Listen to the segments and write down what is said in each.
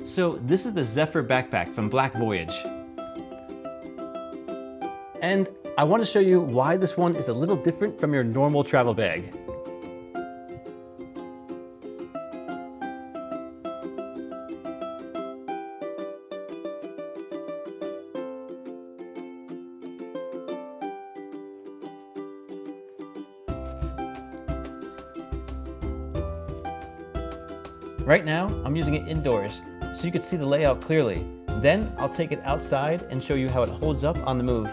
So this is the Zephyr backpack from Black Voyage. And I want to show you why this one is a little different from your normal travel bag. Right now, I'm using it indoors, so you can see the layout clearly. Then I'll take it outside and show you how it holds up on the move,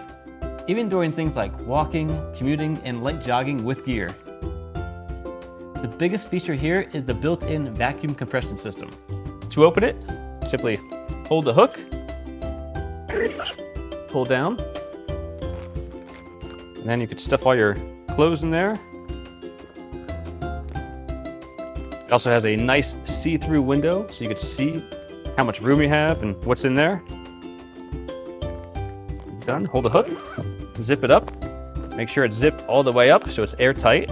even during things like walking, commuting, and light jogging with gear. The biggest feature here is the built-in vacuum compression system. To open it, simply hold the hook, pull down, and then you could stuff all your clothes in there. It also has a nice see-through window, so you can see how much room you have and what's in there. Done. Hold the hook, zip it up. Make sure it's zipped all the way up so it's airtight.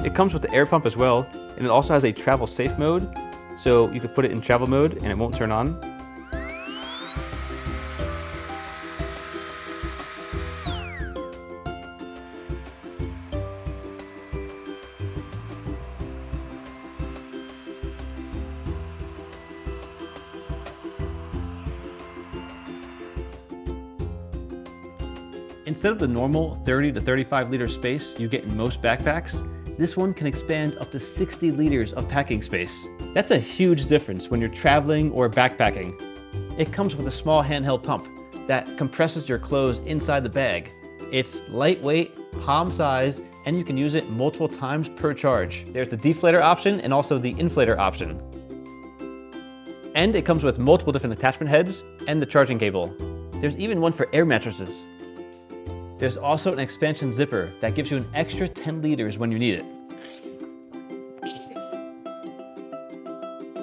It comes with the air pump as well, and it also has a travel safe mode, so you can put it in travel mode and it won't turn on. Instead of the normal 30 to 35 liter space you get in most backpacks, this one can expand up to 60 liters of packing space. That's a huge difference when you're traveling or backpacking. It comes with a small handheld pump that compresses your clothes inside the bag. It's lightweight, palm-sized, and you can use it multiple times per charge. There's the deflator option and also the inflator option. And it comes with multiple different attachment heads and the charging cable. There's even one for air mattresses. There's also an expansion zipper that gives you an extra 10 liters when you need it.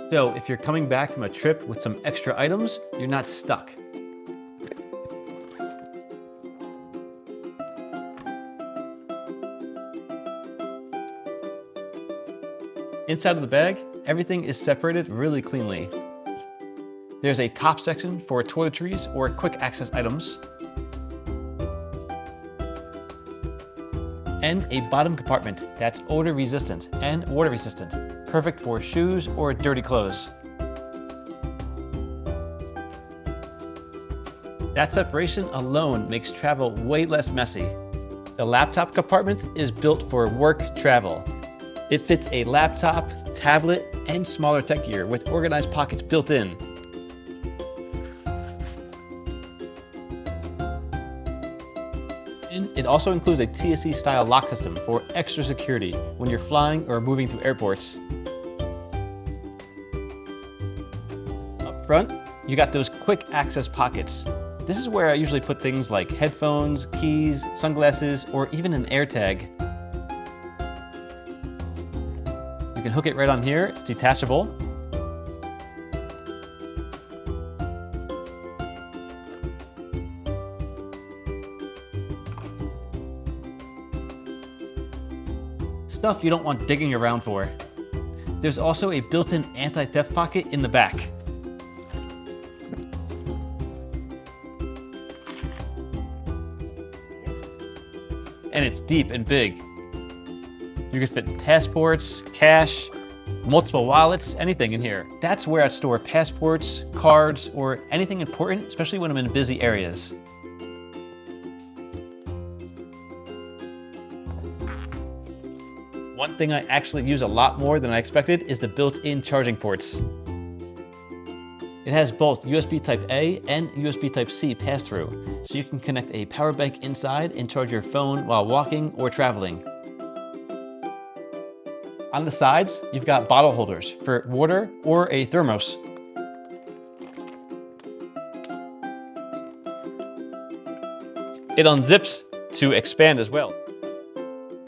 So if you're coming back from a trip with some extra items, you're not stuck. Inside of the bag, everything is separated really cleanly. There's a top section for toiletries or quick access items, and a bottom compartment that's odor resistant and water resistant, perfect for shoes or dirty clothes. That separation alone makes travel way less messy. The laptop compartment is built for work travel. It fits a laptop, tablet, and smaller tech gear with organized pockets built in. It also includes a TSC style lock system for extra security when you're flying or moving to airports. Up front, you got those quick access pockets. This is where I usually put things like headphones, keys, sunglasses, or even an AirTag. You can hook it right on here, it's detachable. Stuff you don't want digging around for. There's also a built-in anti-theft pocket in the back. And it's deep and big. You can fit passports, cash, multiple wallets, anything in here. That's where I'd store passports, cards, or anything important, especially when I'm in busy areas. One thing I actually use a lot more than I expected is the built-in charging ports. It has both USB Type-A and USB Type-C pass-through, so you can connect a power bank inside and charge your phone while walking or traveling. On the sides, you've got bottle holders for water or a thermos. It unzips to expand as well.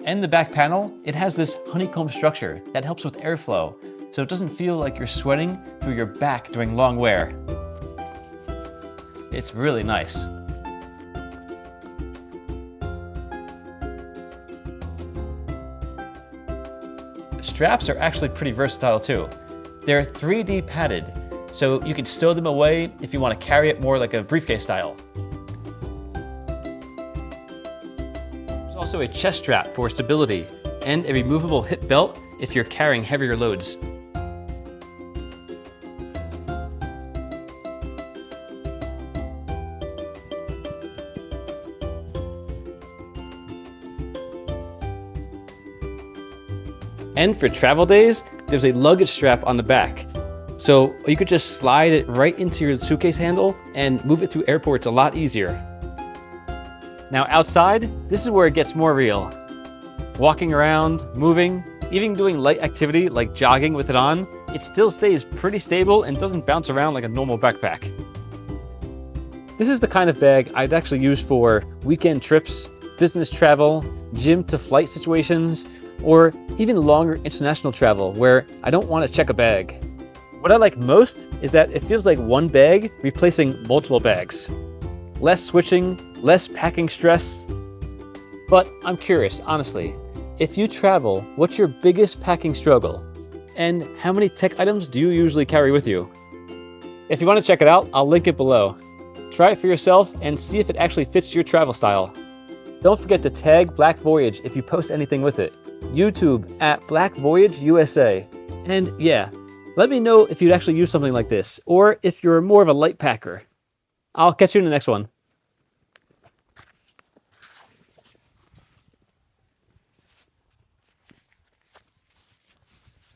And the back panel, it has this honeycomb structure that helps with airflow, so it doesn't feel like you're sweating through your back during long wear. It's really nice. The straps are actually pretty versatile too. They're 3D padded, so you can stow them away if you want to carry it more like a briefcase style. There's also a chest strap for stability and a removable hip belt if you're carrying heavier loads. And for travel days, there's a luggage strap on the back. So you could just slide it right into your suitcase handle and move it through airports a lot easier. Now outside, this is where it gets more real. Walking around, moving, even doing light activity like jogging with it on, it still stays pretty stable and doesn't bounce around like a normal backpack. This is the kind of bag I'd actually use for weekend trips, business travel, gym to flight situations, or even longer international travel where I don't want to check a bag. What I like most is that it feels like one bag replacing multiple bags. Less switching, less packing stress. But I'm curious, honestly, if you travel, what's your biggest packing struggle? And how many tech items do you usually carry with you? If you want to check it out, I'll link it below. Try it for yourself and see if it actually fits your travel style. Don't forget to tag Black Voyage if you post anything with it. YouTube at Black Voyage USA. And yeah, let me know if you'd actually use something like this, or if you're more of a light packer. I'll catch you in the next one.